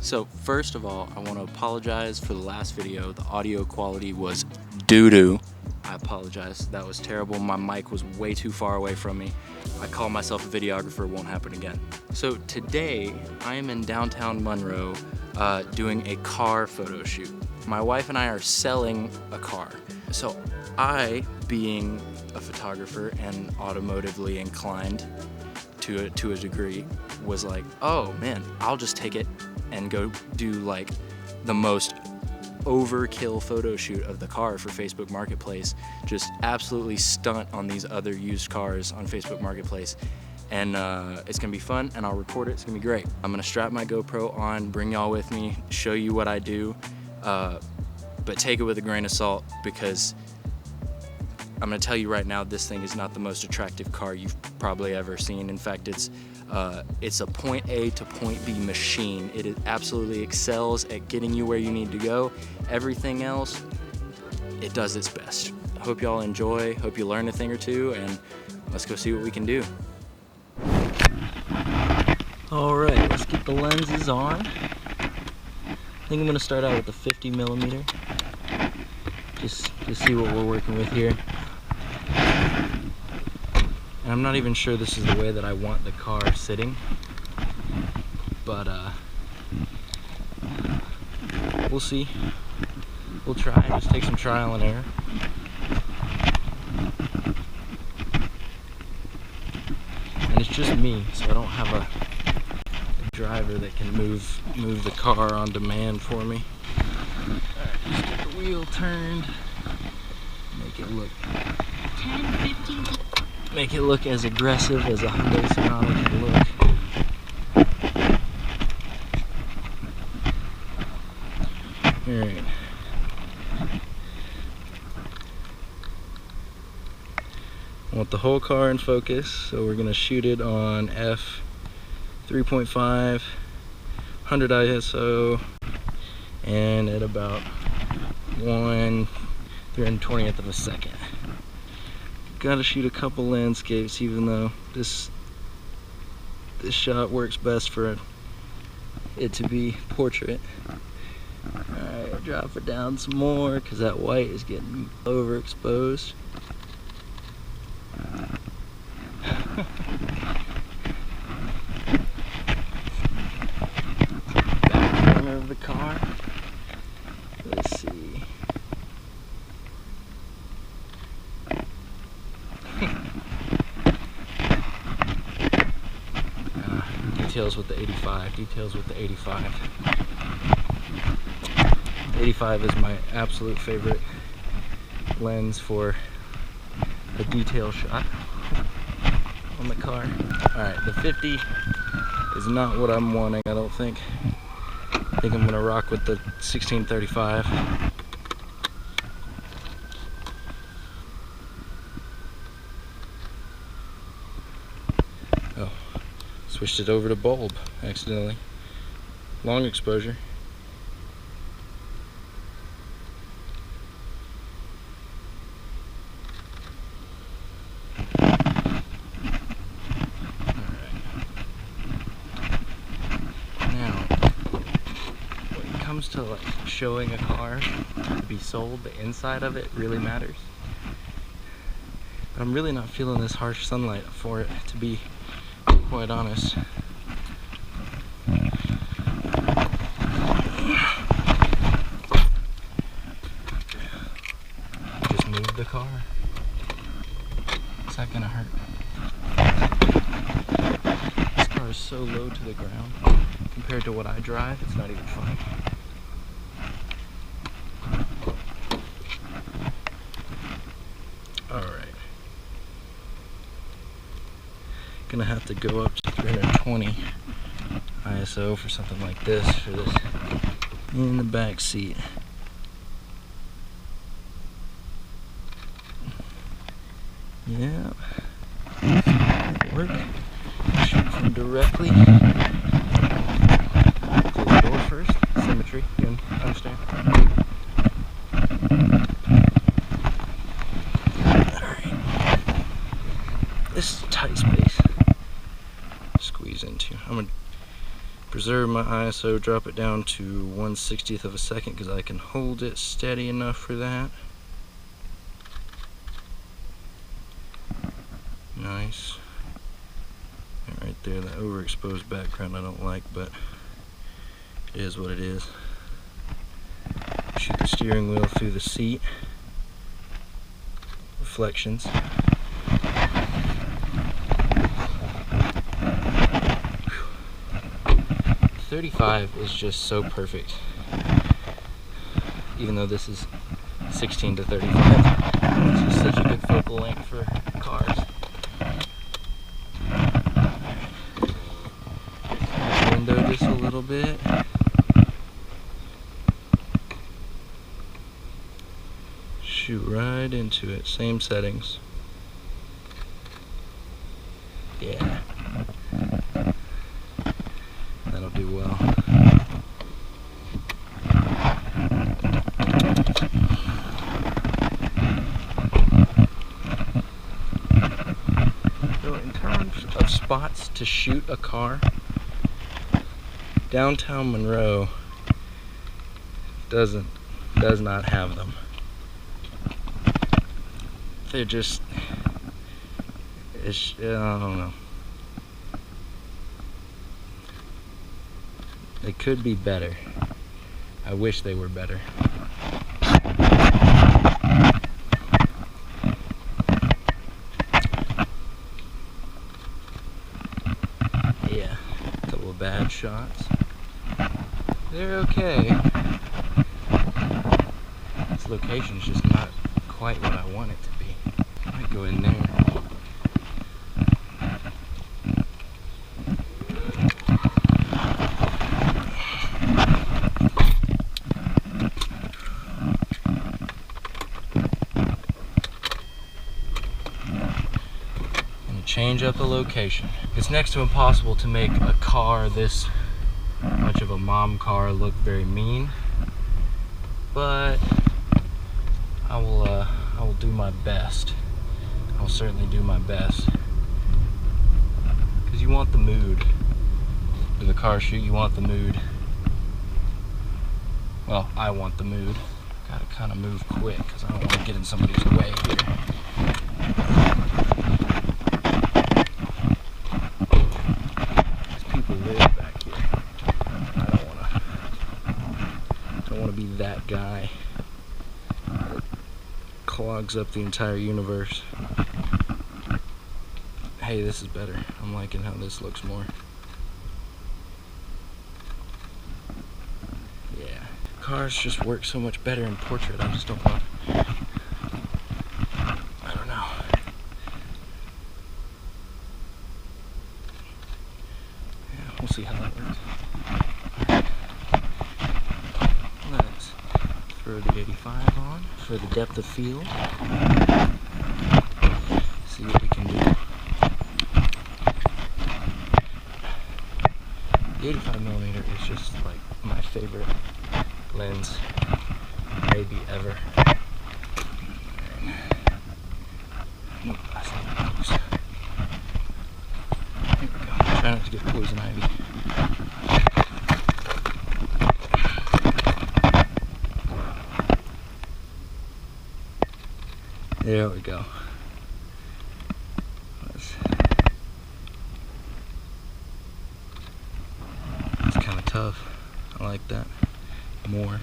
So first of all, I want to apologize for the last video. The audio quality was doo-doo. I apologize. That was terrible. My mic was way too far away from me. I call myself a videographer. Won't happen again. So today, I am in downtown Monroe doing a car photo shoot. My wife and I are selling a car. So I, being a photographer and automotively inclined to a degree, was like, oh man, I'll just take it and go do like the most overkill photo shoot of the car for Facebook Marketplace. Just absolutely stunt on these other used cars on Facebook Marketplace. And it's gonna be fun, and I'll record it. It's gonna be great. I'm gonna strap my GoPro on, bring y'all with me, show you what I do, but take it with a grain of salt, because I'm gonna tell you right now, this thing is not the most attractive car you've probably ever seen. In fact, it's a point A to point B machine. It absolutely excels at getting you where you need to go. Everything else, it does its best. I hope y'all enjoy, hope you learn a thing or two, and let's go see what we can do. All right, let's get the lenses on. I think I'm gonna start out with the 50mm. Just see what we're working with here. And I'm not even sure this is the way that I want the car sitting, but we'll see. We'll try, just take some trial and error. And it's just me, so I don't have a driver that can move the car on demand for me. Alright, just get the wheel turned, make it look 10, 15. Make it look as aggressive as a Hyundai Sonata can look. Alright. I want the whole car in focus, so we're going to shoot it on f 3.5, 100 ISO, and at about 1/320th of a second. Gotta shoot a couple landscapes, even though this shot works best for it to be portrait. Alright, drop it down some more, because that white is getting overexposed. Back corner of the car. Let's see. Details with the 85, details with the 85. 85 is my absolute favorite lens for a detail shot on the car. Alright, the 50 is not what I'm wanting, I don't think. I think I'm gonna rock with the 1635. Oh. Switched it over to bulb accidentally. Long exposure. Alright. Now, when it comes to like showing a car to be sold, the inside of it really matters. But I'm really not feeling this harsh sunlight for it, to be quite honest. Just move the car. Is that gonna hurt? This car is so low to the ground compared to what I drive, it's not even funny. Alright. Gonna have to go up to 320 ISO for something like this, for this in the back seat. Yeah, work. Shoot from directly. Close the door first. Symmetry, you understand? Alright. This is a tight space. Squeeze into. I'm gonna Preserve my ISO, drop it down to 1/60th of a second because I can hold it steady enough for that. Nice. And right there, that overexposed background I don't like, but it is what it is. Shoot the steering wheel through the seat. Reflections. 35 is just so perfect. Even though this is 16 to 35, it's just such a good focal length for cars. Window just a little bit. Shoot right into it. Same settings. Yeah. That'll do well. So in terms of spots to shoot a car, downtown Monroe does not have them. They're just, I don't know. They could be better. I wish they were better. Yeah, a couple of bad shots. They're okay. This location's just not quite what I want it to be. I might go in there. Change up the location. It's next to impossible to make a car this much of a mom car look very mean, but I will do my best. I'll certainly do my best, because you want the mood with a car shoot. You want the mood. Well, I want the mood. Gotta kind of move quick because I don't want to get in somebody's way here. That guy that clogs up the entire universe. Hey, this is better. I'm liking how this looks more. Yeah. Cars just work so much better in portrait. I just don't want. I don't know. Yeah, we'll see how that works. Throw the 85 on for the depth of field. See what we can do. The 85mm is just like my favorite lens, maybe ever. Nope, that's not close. Here we go. Try not to get poison ivy. There we go. It's kind of tough. I like that more.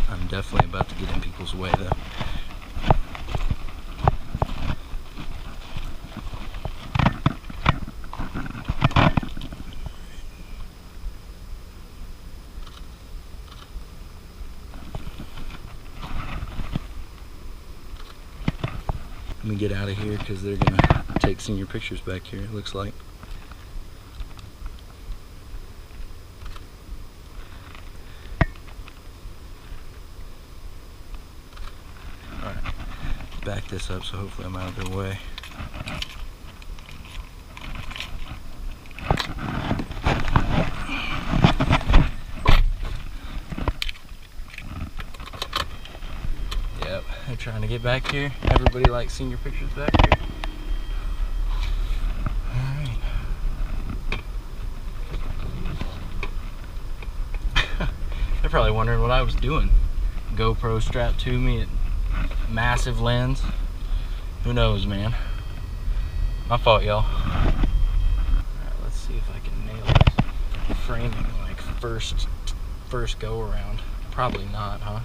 I'm definitely about to get in people's way though. Let me get out of here because they're gonna take senior pictures back here, it looks like. Alright, back this up so hopefully I'm out of their way. trying to get back here. Everybody likes seeing your pictures back here. Alright. They're probably wondering what I was doing. GoPro strapped to me at massive lens. Who knows, man? My fault, y'all. Alright, let's see if I can nail this framing like first go around. Probably not, huh?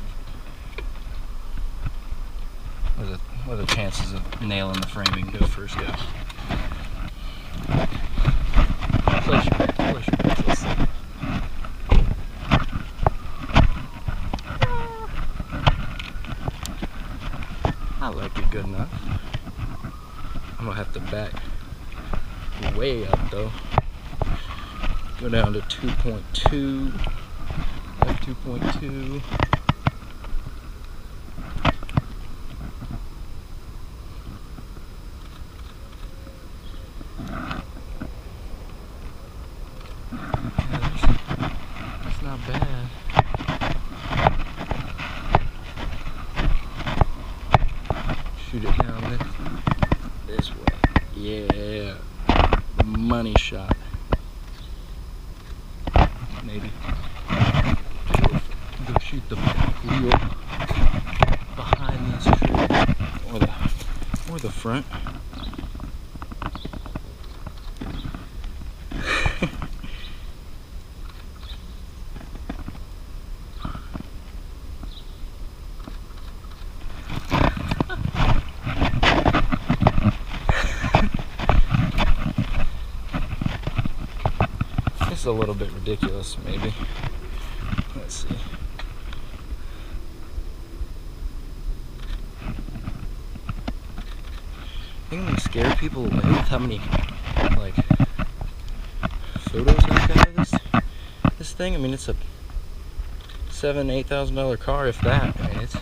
What are the chances of nailing the framing go first go? Place your bets, let's see. I like it good enough. I'm gonna have to back way up though. Go down to 2.2, f2.2. That's not bad. Shoot it down this way. Yeah, money shot. Maybe. Go shoot the back wheel behind this tree, or the front. A little bit ridiculous, maybe. Let's see. I think I'm gonna scare people away with how many like photos I've got of this thing. I mean, it's a $7,000-8,000 car, if that. I mean, it's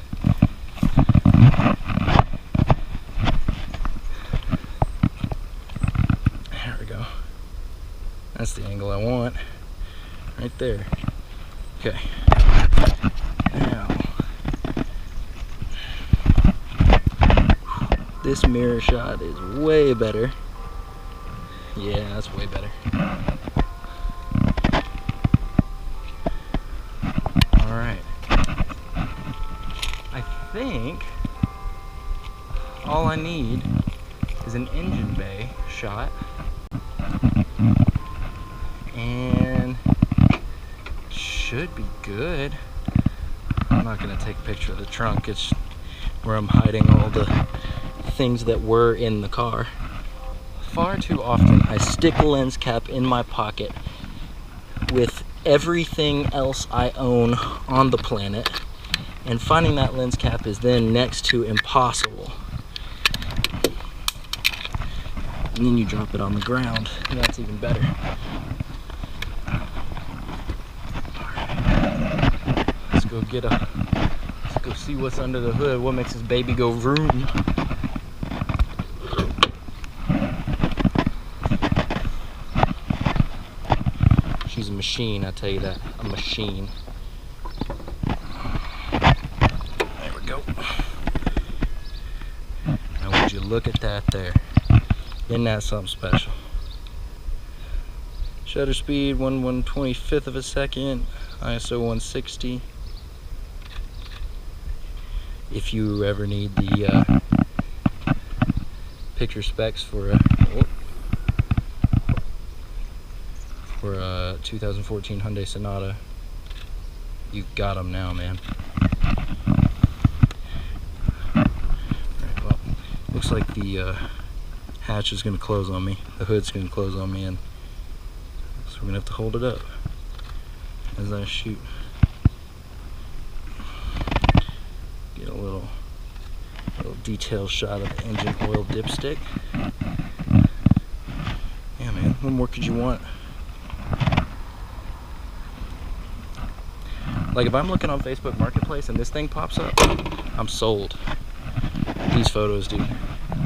that's the angle I want, right there. Okay. Now, this mirror shot is way better. Yeah, that's way better. All right. I think all I need is an engine bay shot. And should be good. I'm not gonna take a picture of the trunk. It's where I'm hiding all the things that were in the car. Far too often I stick a lens cap in my pocket with everything else I own on the planet, and finding that lens cap is then next to impossible. And then you drop it on the ground, and that's even better. Let's go see what's under the hood. What makes this baby go vroom? She's a machine, I tell you that. A machine. There we go. Now would you look at that there? Isn't that something special? Shutter speed 1/125th of a second. ISO 160. If you ever need the picture specs for a 2014 Hyundai Sonata, you got them now, man. Alright, well, looks like the hatch is going to close on me. The hood's going to close on me, and so we're going to have to hold it up as I shoot. Get a little detailed shot of the engine oil dipstick. Yeah, man, what more could you want? Like, if I'm looking on Facebook Marketplace and this thing pops up, I'm sold. These photos, dude.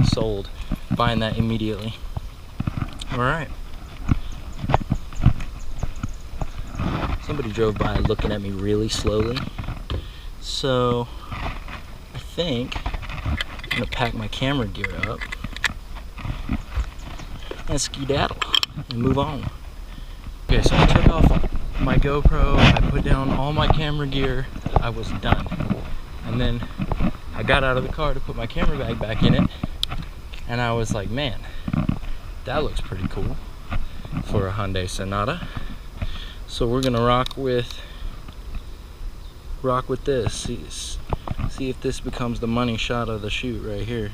Sold. Buying that immediately. Alright. Somebody drove by looking at me really slowly. So, I think gonna pack my camera gear up and skedaddle and move on. Okay, so I took off my GoPro, I put down all my camera gear, I was done. And then I got out of the car to put my camera bag back in it, and I was like, man, that looks pretty cool for a Hyundai Sonata. So we're gonna rock with this. See if this becomes the money shot of the shoot right here.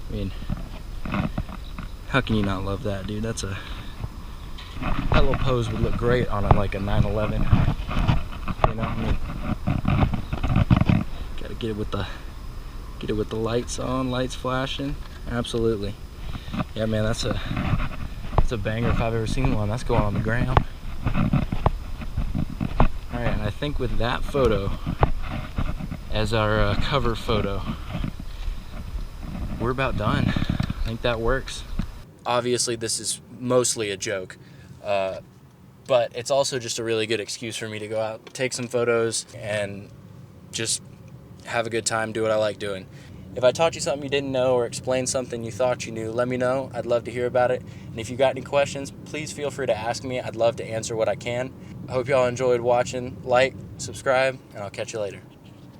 I mean, how can you not love that, dude? That little pose would look great on like a 911. You know what I mean? Gotta get it with the lights on, lights flashing. Absolutely. Yeah, man, that's a banger if I've ever seen one. That's going on the gram. All right, and I think with that photo as our cover photo, we're about done. I think that works. Obviously, this is mostly a joke, but it's also just a really good excuse for me to go out, take some photos, and just have a good time, do what I like doing. If I taught you something you didn't know or explained something you thought you knew, let me know. I'd love to hear about it. And if you got any questions, please feel free to ask me. I'd love to answer what I can. I hope y'all enjoyed watching. Like, subscribe, and I'll catch you later.